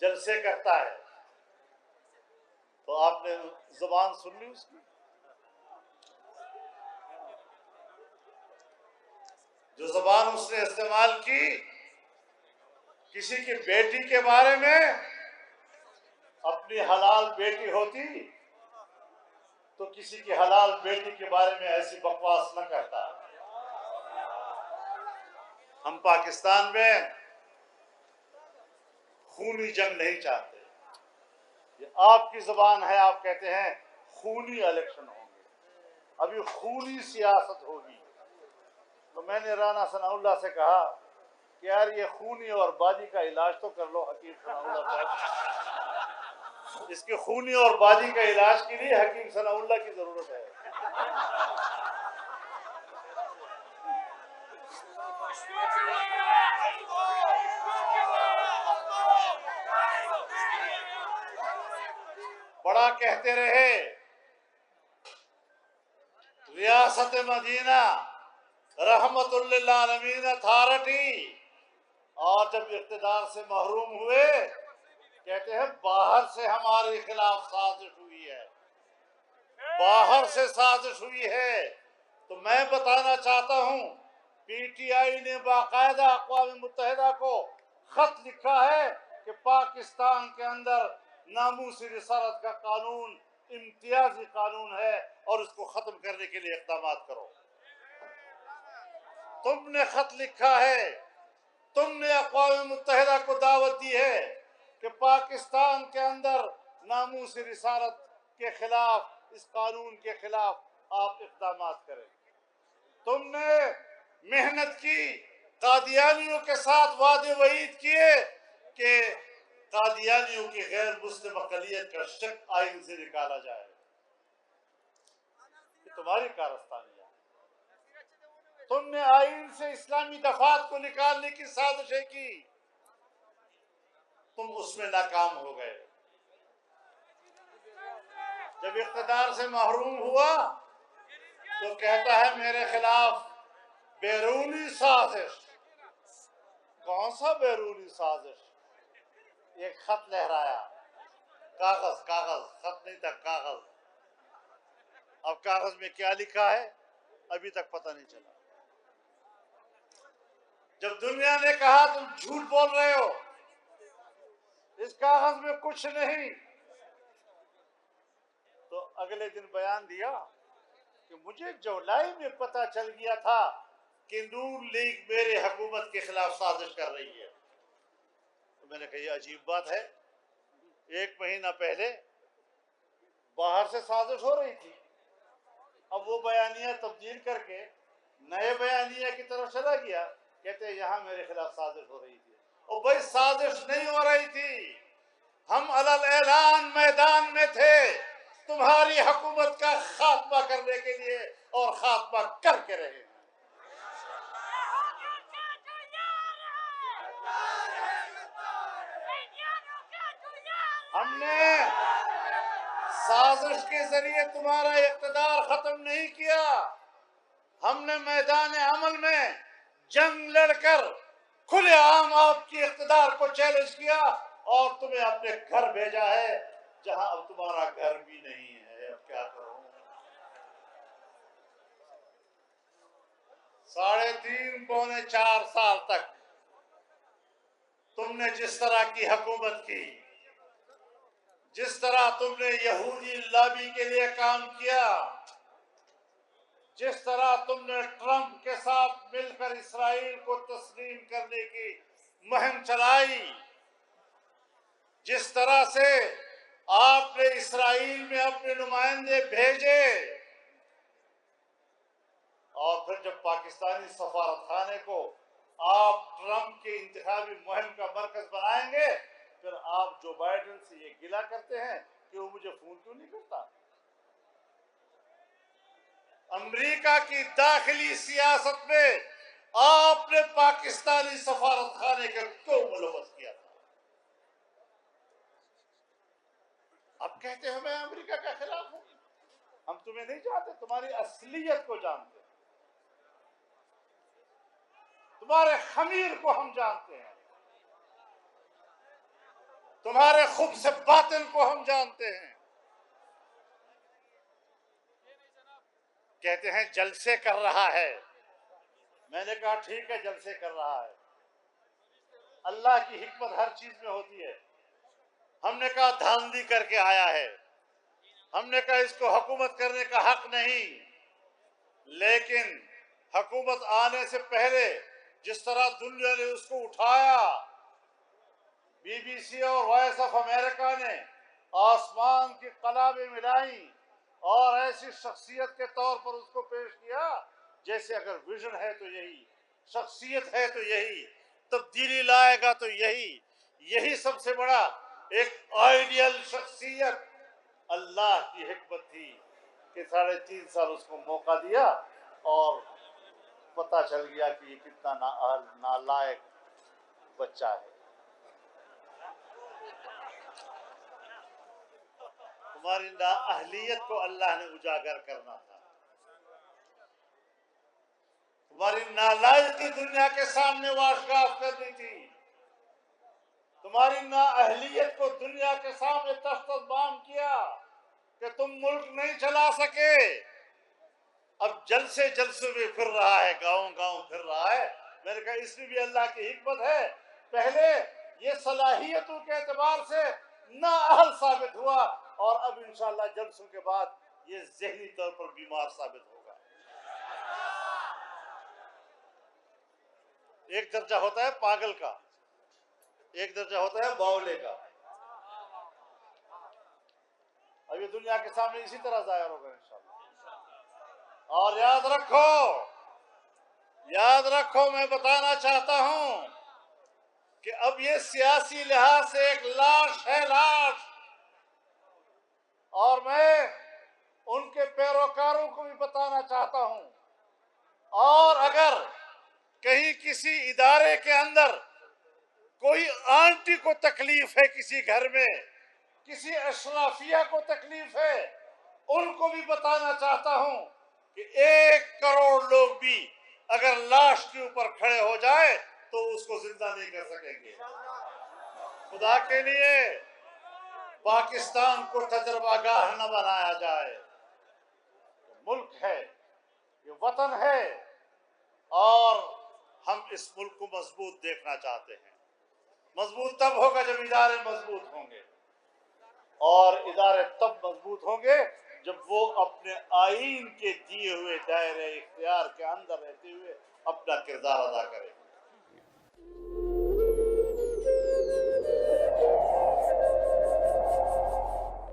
جلسے کرتا ہے، تو آپ نے زبان سن لی اس کی؟ جو زبان اس نے استعمال کی کسی کی بیٹی کے بارے میں، اپنی حلال بیٹی ہوتی تو کسی کی حلال بیٹی کے بارے میں ایسی بکواس نہ کرتا۔ ہم پاکستان میں خونی جنگ نہیں چاہتے۔ یہ آپ کی زبان ہے، آپ کہتے ہیں خونی الیکشن ہوں گے، ابھی خونی سیاست ہوگی۔ تو میں نے رانا ثناء اللہ سے کہا کہ یار یہ خونی اور بادی کا علاج تو کر لو حکیم ثناء اللہ صاحب، اس کے خونی اور بادی کا علاج کے لیے حکیم ثناء اللہ کی ضرورت ہے۔ بڑا کہتے رہے ریاست مدینہ رحمت للعالمین اتھارٹی، اور جب اقتدار سے محروم ہوئے کہتے ہیں باہر سے ہمارے خلاف سازش ہوئی ہے، باہر سے سازش ہوئی ہے۔ تو میں بتانا چاہتا ہوں پی ٹی آئی نے باقاعدہ اقوام متحدہ کو خط لکھا ہے کہ پاکستان کے اندر ناموس رسالت کا قانون امتیازی قانون ہے اور اس کو ختم کرنے کے لیے اقدامات کرو۔ تم نے خط لکھا ہے، تم نے اقوام متحدہ کو دعوت دی ہے کہ پاکستان کے اندر ناموس رسالت کے خلاف، اس قانون کے خلاف آپ اقدامات کریں۔ تم نے محنت کی، قادیانیوں کے ساتھ وعدے وعید کیے کہ قادیانیوں کی غیر مسلم اقلیت کا شک آئین سے نکالا جائے۔ یہ تمہاری کارستانی ہے۔ تم نے آئین سے اسلامی دفعات کو نکالنے کی سازشیں کی، تم اس میں ناکام ہو گئے۔ جب اقتدار سے محروم ہوا تو کہتا ہے میرے خلاف بیرونی سازش۔ کون سا بیرونی سازش؟ ایک خط لہرایا، کاغذ خط نہیں تھا، کاغذ۔ اب کاغذ میں کیا لکھا ہے ابھی تک پتہ نہیں چلا۔ جب دنیا نے کہا تم جھوٹ بول رہے ہو، اس کاغذ میں کچھ نہیں، تو اگلے دن بیان دیا کہ مجھے جولائی میں پتہ چل گیا تھا کہ نون لیگ میرے حکومت کے خلاف سازش کر رہی ہے۔ تو میں نے کہا یہ عجیب بات ہے، 1 مہینہ پہلے باہر سے سازش ہو رہی تھی، اب وہ بیانیہ تبدیل کر کے نئے بیانیہ کی طرف چلا گیا، کہتے ہیں یہاں میرے خلاف سازش ہو رہی تھی۔ اور بھائی سازش نہیں ہو رہی تھی، ہم علل اعلان میدان میں تھے تمہاری حکومت کا خاتمہ کرنے کے لیے، اور خاتمہ کر کے رہے ہیں۔ ہم نے سازش کے ذریعے تمہارا اقتدار ختم نہیں کیا، ہم نے میدان عمل میں جنگ لڑ کر کھلے عام آپ کی اقتدار کو چیلنج کیا اور تمہیں اپنے گھر بھیجا ہے، جہاں اب تمہارا گھر بھی نہیں ہے۔ اب کیا کروں؟ 3.5 پونے 4 سال تک تم نے جس طرح کی حکومت کی، جس طرح تم نے یہودی لابی کے لیے کام کیا، جس طرح تم نے ٹرمپ کے ساتھ مل کر اسرائیل کو تسلیم کرنے کی مہم چلائی، جس طرح سے آپ نے اسرائیل میں اپنے نمائندے بھیجے، اور پھر جب پاکستانی سفارت خانے کو آپ ٹرمپ کی انتخابی مہم کا مرکز بنائیں گے، پھر آپ جو بائیڈن سے یہ گلہ کرتے ہیں کہ وہ مجھے فون کیوں نہیں کرتا۔ امریکہ کی داخلی سیاست میں آپ نے پاکستانی سفارت خانے کو کیوں ملوث کیا تھا؟ اب کہتے ہیں میں امریکہ کے خلاف ہوں۔ ہم تمہیں نہیں جانتے، تمہاری اصلیت کو جانتے ہیں، تمہارے خمیر کو ہم جانتے ہیں۔ تمہارے خبث باطن کو ہم جانتے ہیں. کہتے ہیں جلسے کر رہا ہے. میں نے کہا ٹھیک ہے جلسے کر رہا ہے, اللہ کی حکمت ہر چیز میں ہوتی ہے. ہم نے کہا دھاندلی کر کے آیا ہے, ہم نے کہا اس کو حکومت کرنے کا حق نہیں, لیکن حکومت آنے سے پہلے جس طرح دنیا نے اس کو اٹھایا, بی بی سی اور وائس آف امریکہ نے آسمان کی قلابیں ملائیں اور ایسی شخصیت کے طور پر اس کو پیش کیا جیسے اگر ویژن ہے تو یہی, شخصیت ہے تو یہی, تبدیلی لائے گا تو یہی سب سے بڑا ایک آئیڈیل شخصیت. اللہ کی حکمت تھی کہ 3.5 سال اس کو موقع دیا اور پتہ چل گیا کہ یہ کتنا نالائق بچہ ہے. تمہاری نااہلیت کو اللہ نے اجاگر کرنا تھا, تمہاری نالائقی دنیا کے سامنے واشگاف کرنی تھی, تمہاری نااہلیت کو دنیا کے سامنے تختبام کیا کہ تم ملک نہیں چلا سکے. اب جلسے میں پھر رہا ہے, گاؤں پھر رہا ہے. میں نے کہا اس میں بھی اللہ کی حکمت ہے. پہلے یہ صلاحیتوں کے اعتبار سے نااہل ثابت ہوا اور اب انشاءاللہ جلسوں کے بعد یہ ذہنی طور پر بیمار ثابت ہوگا. ایک درجہ ہوتا ہے پاگل کا, ایک درجہ ہوتا ہے باولے کا. اب یہ دنیا کے سامنے اسی طرح ظاہر ہوگا انشاءاللہ. اور یاد رکھو میں بتانا چاہتا ہوں کہ اب یہ سیاسی لحاظ سے ایک لاش ہے, لاش. اور میں ان کے پیروکاروں کو بھی بتانا چاہتا ہوں, اور اگر کہیں کسی ادارے کے اندر کوئی آنٹی کو تکلیف ہے, کسی گھر میں کسی اشرافیہ کو تکلیف ہے, ان کو بھی بتانا چاہتا ہوں کہ 1 کروڑ لوگ بھی اگر لاش کے اوپر کھڑے ہو جائے تو اس کو زندہ نہیں کر سکیں گے. خدا کے لیے پاکستان کو تجربہ گاہ نہ بنایا جائے. ملک ہے, یہ وطن ہے, اور ہم اس ملک کو مضبوط دیکھنا چاہتے ہیں. مضبوط تب ہوگا جب ادارے مضبوط ہوں گے, اور ادارے تب مضبوط ہوں گے جب وہ اپنے آئین کے دیے ہوئے دائرے اختیار کے اندر رہتے ہوئے اپنا کردار ادا کریں.